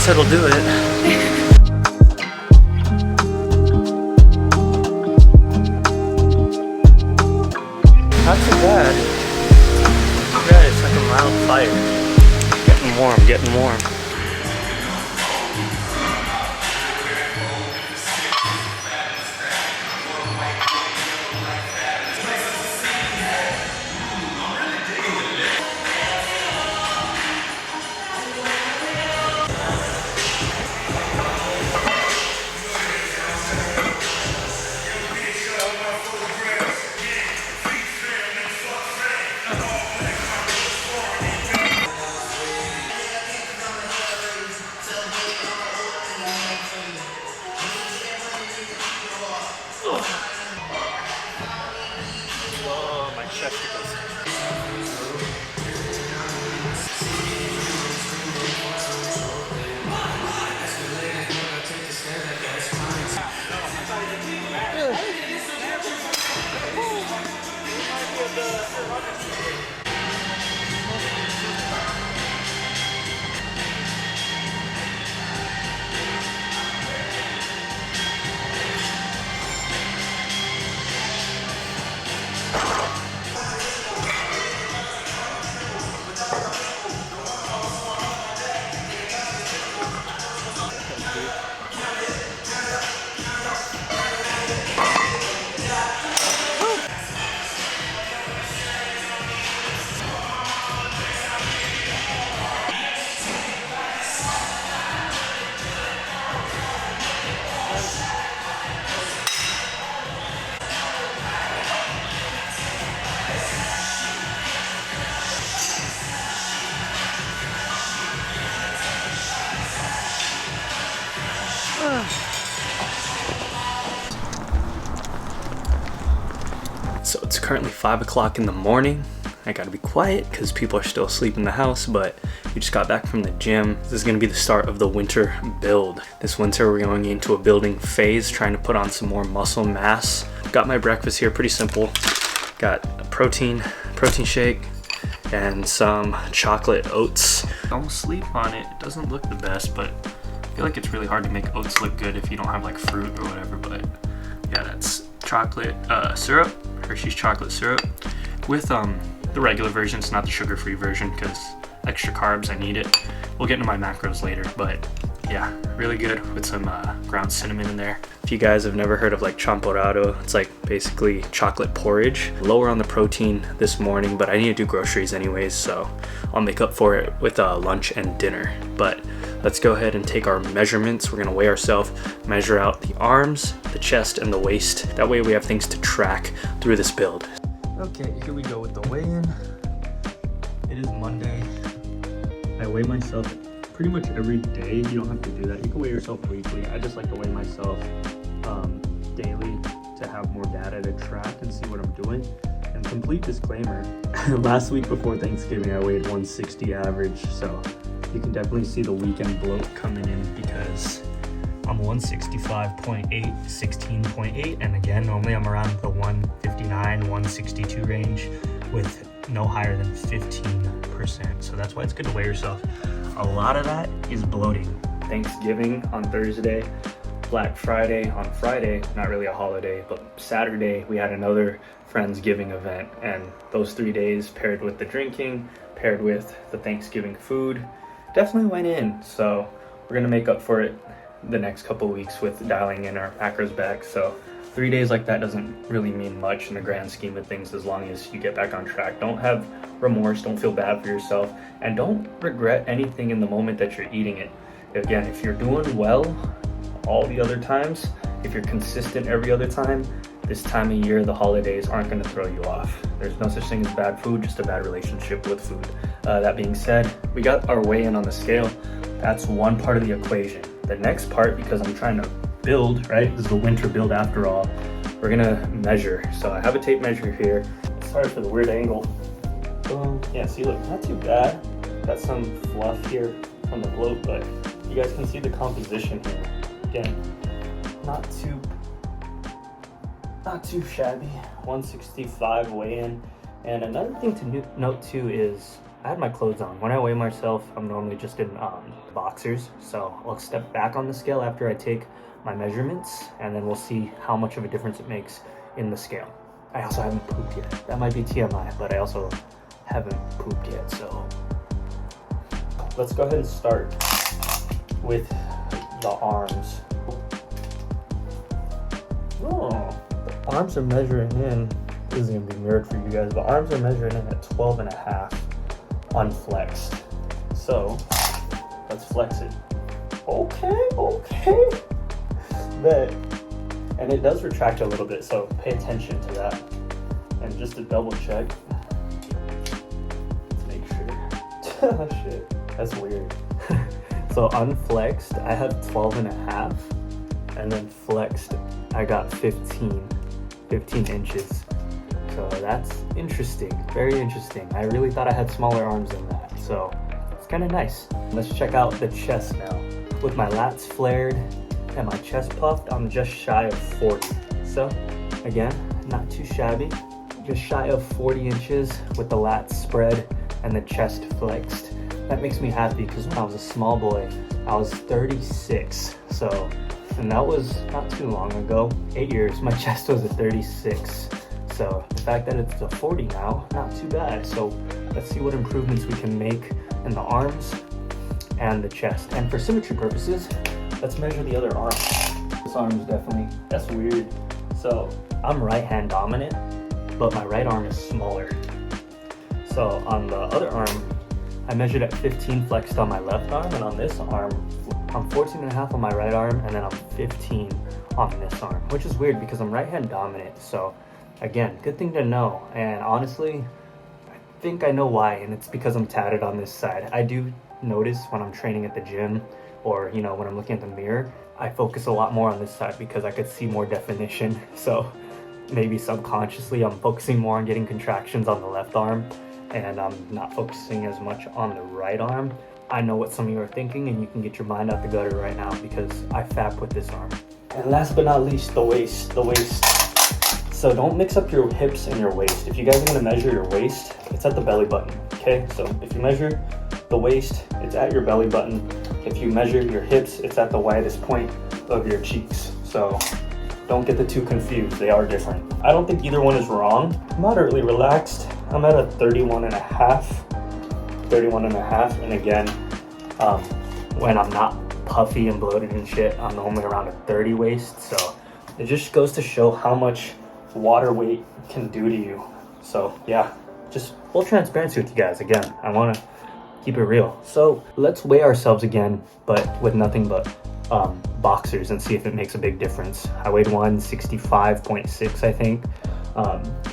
guess that'll do it. Not too bad. Yeah, it's like a mild fire. Getting warm, getting warm. Oh, my chesticles. So it's currently 5 o'clock in the morning. I gotta be quiet because people are still asleep in the house, but we just got back from the gym. This is gonna be the start of the winter build. This winter we're going into a building phase, trying to put on some more muscle mass. Got my breakfast here, pretty simple. Got a protein shake, and some chocolate oats. Don't sleep on it. It doesn't look the best, but I feel like it's really hard to make oats look good if you don't have like fruit or whatever. But yeah, that's chocolate syrup, Hershey's chocolate syrup, with the regular version. It's not the sugar-free version because extra carbs, I need it. We'll get into my macros later, but yeah, really good with some ground cinnamon in there. If you guys have never heard of like champorado, it's like basically chocolate porridge. Lower on the protein this morning, but I need to do groceries anyways, so I'll make up for it with lunch and dinner. But let's go ahead and take our measurements. We're gonna weigh ourselves, measure out the arms, the chest, and the waist. That way we have things to track through this build. Okay, here we go with the weigh-in. It is Monday. I weigh myself pretty much every day. You don't have to do that. You can weigh yourself weekly. I just like to weigh myself daily to have more data to track and see what I'm doing. And complete disclaimer, last week before Thanksgiving I weighed 160 average, so you can definitely see the weekend bloat coming in because I'm 165.8, 16.8, and again, normally I'm around the 159, 162 range with no higher than 15%. So that's why it's good to weigh yourself. A lot of that is bloating. Thanksgiving on Thursday, Black Friday on Friday, not really a holiday, but Saturday we had another Friendsgiving event, and those 3 days paired with the drinking, paired with the Thanksgiving food, definitely went in. So we're gonna make up for it the next couple weeks with dialing in our macros back. So 3 days like that doesn't really mean much in the grand scheme of things as long as you get back on track. Don't have remorse, don't feel bad for yourself, and don't regret anything in the moment that you're eating it. Again, if you're doing well all the other times, if you're consistent every other time, this time of year, the holidays aren't going to throw you off. There's no such thing as bad food, just a bad relationship with food. That being said, we got our weigh-in on the scale. That's one part of the equation. The next part, because I'm trying to build, right? This is the winter build after all. We're gonna measure. So I have a tape measure here. Sorry for the weird angle. Boom. Yeah, see, look, not too bad. Got some fluff here from the bloat, but you guys can see the composition here. Again, not too shabby. 165 weigh-in. And another thing to note too is I had my clothes on. When I weigh myself, I'm normally just in boxers. So I'll step back on the scale after I take my measurements, and then we'll see how much of a difference it makes in the scale. I also haven't pooped yet. That might be TMI, but I also haven't pooped yet. So let's go ahead and start with the arms. Oh, the arms are measuring in. This is gonna be weird for you guys, but arms are measuring in at 12.5 unflexed. So let's flex it. Okay. Bet. And it does retract a little bit, so pay attention to that. And just to double check, let's make sure. Oh shit, that's weird. So unflexed, I have 12.5, and then flexed, I got 15 inches. So that's interesting, very interesting. I really thought I had smaller arms than that, so it's kind of nice. Let's check out the chest now. With my lats flared and my chest puffed, I'm just shy of 40. So again, not too shabby. Just shy of 40 inches with the lats spread and the chest flexed. That makes me happy because when I was a small boy, I was 36. So, and that was not too long ago, 8 years, my chest was at 36. So the fact that it's a 40 now, not too bad. So let's see what improvements we can make in the arms and the chest. And for symmetry purposes, let's measure the other arm. This arm is definitely, that's weird. So I'm right hand dominant, but my right arm is smaller. So on the other arm, I measured at 15 flexed on my left arm, and on this arm, I'm 14.5 on my right arm, and then I'm 15 on this arm, which is weird because I'm right hand dominant. So again, good thing to know. And honestly, I think I know why, and it's because I'm tatted on this side. I do notice when I'm training at the gym, or you know, when I'm looking at the mirror, I focus a lot more on this side because I could see more definition. So maybe subconsciously I'm focusing more on getting contractions on the left arm, and I'm not focusing as much on the right arm. I know what some of you are thinking, and you can get your mind out the gutter right now because I fap with this arm. And last but not least, the waist. So don't mix up your hips and your waist. If you guys are gonna measure your waist, it's at the belly button, okay? So if you measure the waist, it's at your belly button. If you measure your hips, it's at the widest point of your cheeks. So don't get the two confused, they are different. I don't think either one is wrong. Moderately relaxed, I'm at a 31.5, and again, when I'm not puffy and bloated and shit, I'm normally around a 30 waist. So it just goes to show how much water weight can do to you. So yeah, just full transparency with you guys. Again, I want to keep it real. So let's weigh ourselves again, but with nothing but boxers, and see if it makes a big difference. I weighed 165.6, I think,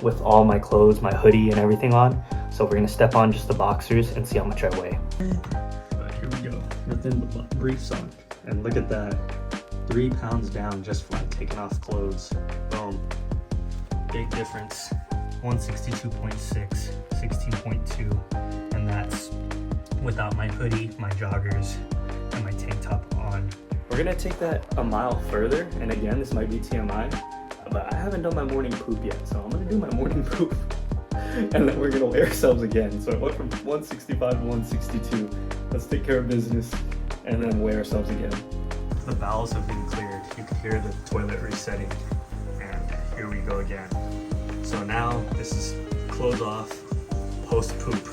with all my clothes, my hoodie and everything on. So we're gonna step on just the boxers and see how much I weigh. Here we go, nothing but briefs on. And look at that, 3 pounds down just from taking off clothes. Boom, big difference. 162.6, 16.2, and that's without my hoodie, my joggers, and my tank top on. We're gonna take that a mile further, and again, this might be TMI, but I haven't done my morning poop yet, so I'm gonna do my morning poop, and then we're gonna weigh ourselves again. So it went from 165 to 162. Let's take care of business, and then weigh ourselves again. The bowels have been cleared. You can hear the toilet resetting, and here we go again. So now this is clothes off, post poop,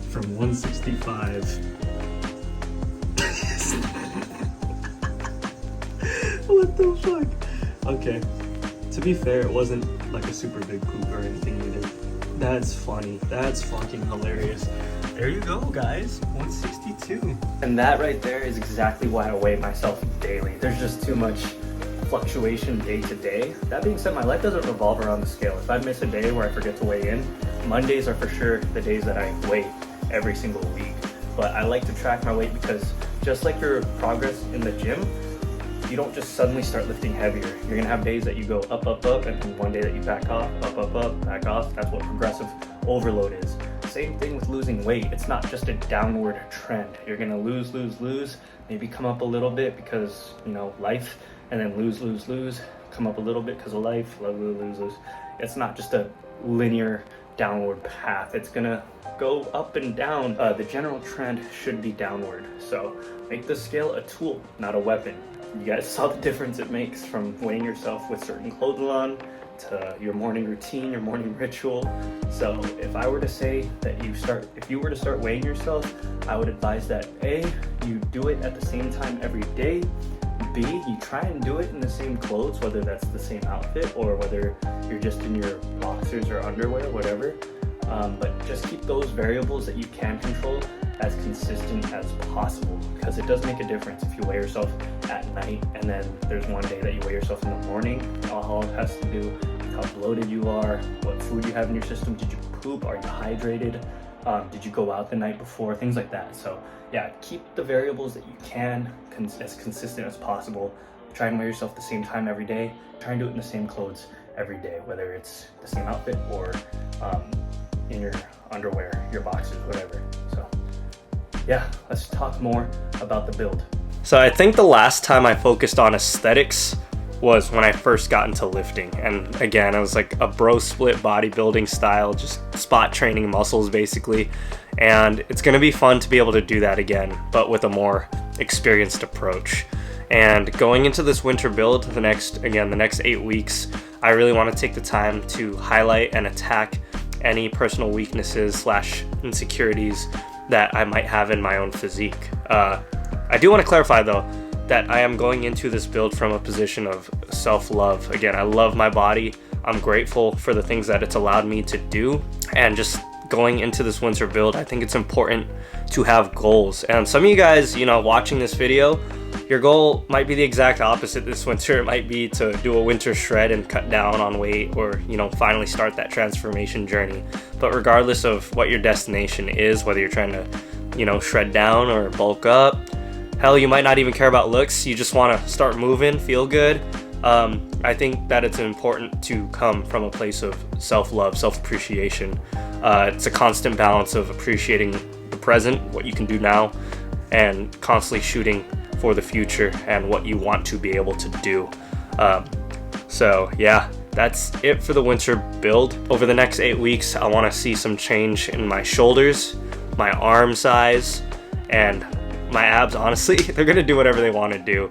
from 165. What the fuck? Okay, to be fair, it wasn't like a super big poop or anything either. That's funny. That's fucking hilarious. There you go, guys. 162. And that right there is exactly why I weigh myself daily. There's just too much fluctuation day to day. That being said, my life doesn't revolve around the scale. If I miss a day where I forget to weigh in, Mondays are for sure the days that I weigh every single week. But I like to track my weight because just like your progress in the gym, you don't just suddenly start lifting heavier. You're gonna have days that you go up, and then one day that you back off, up, back off. That's what progressive overload is. Same thing with losing weight. It's not just a downward trend. You're gonna lose, maybe come up a little bit because, you know, life, and then lose, come up a little bit because of life, lose. It's not just a linear downward path. It's gonna go up and down. The general trend should be downward. So make the scale a tool, not a weapon. You guys saw the difference it makes from weighing yourself with certain clothes on to your morning routine, your morning ritual. So if I were to say that if you were to start weighing yourself, I would advise that A, you do it at the same time every day. B, you try and do it in the same clothes, whether that's the same outfit or whether you're just in your boxers or underwear, whatever. But just keep those variables that you can control as consistent as possible, because it does make a difference if you weigh yourself at night and then there's one day that you weigh yourself in the morning. All it has to do with how bloated you are, what food you have in your system, did you poop, are you hydrated, did you go out the night before, things like that. So yeah, keep the variables that you can as consistent as possible. Try and weigh yourself the same time every day. Try and do it in the same clothes every day, whether it's the same outfit or in your underwear, your boxers, whatever. So yeah, let's talk more about the build. So I think the last time I focused on aesthetics was when I first got into lifting. And again, it was like a bro split bodybuilding style, just spot training muscles basically. And it's gonna be fun to be able to do that again, but with a more experienced approach. And going into this winter build, the next 8 weeks, I really want to take the time to highlight and attack any personal weaknesses / insecurities that I might have in my own physique. I do want to clarify though that I am going into this build from a position of self-love. Again, I love my body. I'm grateful for the things that it's allowed me to do, and just going into this winter build, I think it's important to have goals. And some of you guys, watching this video, your goal might be the exact opposite this winter. It might be to do a winter shred and cut down on weight, or finally start that transformation journey. But regardless of what your destination is, whether you're trying to shred down or bulk up, hell, you might not even care about looks, you just want to start moving, feel good. I think that it's important to come from a place of self-love, self-appreciation. It's a constant balance of appreciating the present, what you can do now, and constantly shooting for the future and what you want to be able to do. So yeah, that's it for the winter build. Over the next 8 weeks, I want to see some change in my shoulders, my arm size, and my abs. Honestly, they're gonna do whatever they want to do.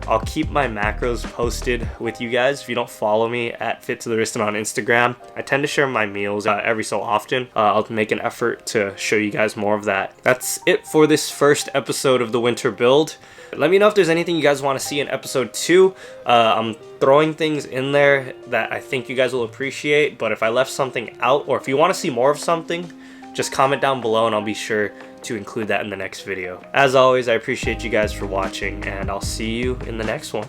I'll keep my macros posted with you guys. If you don't follow me at Fit to the Wrist on Instagram, I tend to share my meals every so often. I'll make an effort to show you guys more of that. That's it for this first episode of the winter build. Let me know if there's anything you guys want to see in episode 2. I'm throwing things in there that I think you guys will appreciate, but if I left something out, or if you want to see more of something, just comment down below and I'll be sure to include that in the next video. As always, I appreciate you guys for watching, and I'll see you in the next one.